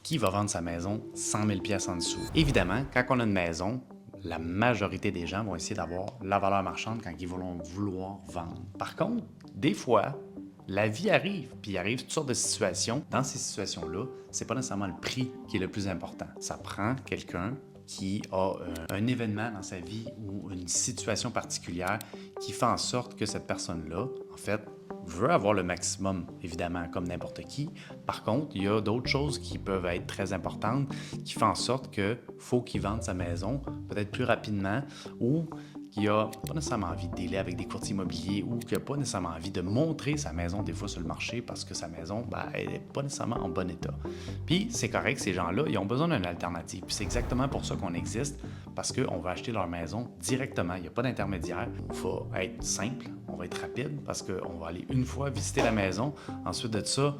Qui va vendre sa maison 100 000 pièces en dessous? Évidemment, quand on a une maison, la majorité des gens vont essayer d'avoir la valeur marchande quand ils vont vouloir vendre. Par contre, des fois, la vie arrive, puis il arrive toutes sortes de situations. Dans ces situations-là, c'est pas nécessairement le prix qui est le plus important. Ça prend quelqu'un qui a un événement dans sa vie ou une situation particulière qui fait en sorte que cette personne-là, en fait, veut avoir le maximum, évidemment, comme n'importe qui. Par contre, il y a d'autres choses qui peuvent être très importantes qui font en sorte qu'il faut qu'il vende sa maison peut-être plus rapidement ou qu'il n'a pas nécessairement envie de dealer avec des courtiers immobiliers ou qu'il n'a pas nécessairement envie de montrer sa maison des fois sur le marché parce que sa maison, elle n'est pas nécessairement en bon état. Puis c'est correct, ces gens-là, ils ont besoin d'une alternative. Puis c'est exactement pour ça qu'on existe, parce qu'on va acheter leur maison directement. Il n'y a pas d'intermédiaire. Il va être simple, on va être rapide parce qu'on va aller une fois visiter la maison. Ensuite de ça,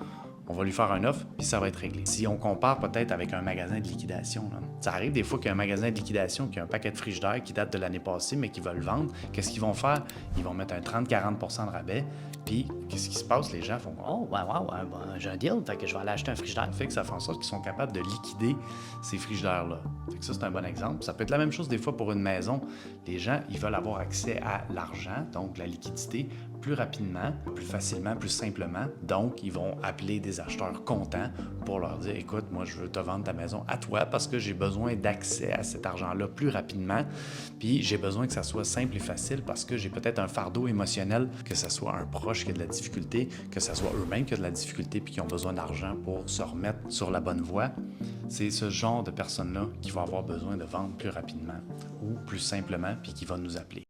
on va lui faire un offre, puis ça va être réglé. Si on compare peut-être avec un magasin de liquidation, là, ça arrive des fois qu'il y a un magasin de liquidation qui a un paquet de frigidaires qui date de l'année passée, mais qui va le vendre. Qu'est-ce qu'ils vont faire? Ils vont mettre un 30-40% de rabais, puis qu'est-ce qui se passe? Les gens font « Oh, wow, j'ai un deal, fait que je vais aller acheter un frigidaire. » Fait que ça fait en sorte qu'ils sont capables de liquider ces frigidaires-là. Fait que ça, c'est un bon exemple. Ça peut être la même chose des fois pour une maison. Les gens, ils veulent avoir accès à l'argent, donc la liquidité, plus rapidement, plus facilement, plus simplement. Donc, ils vont appeler des acheteurs contents pour leur dire « Écoute, moi, je veux te vendre ta maison à toi parce que j'ai besoin d'accès à cet argent-là plus rapidement. Puis, j'ai besoin que ça soit simple et facile parce que j'ai peut-être un fardeau émotionnel, que ce soit un proche qui a de la difficulté, que ce soit eux-mêmes qui ont de la difficulté puis qui ont besoin d'argent pour se remettre sur la bonne voie. » C'est ce genre de personnes-là qui vont avoir besoin de vendre plus rapidement ou plus simplement puis qui vont nous appeler.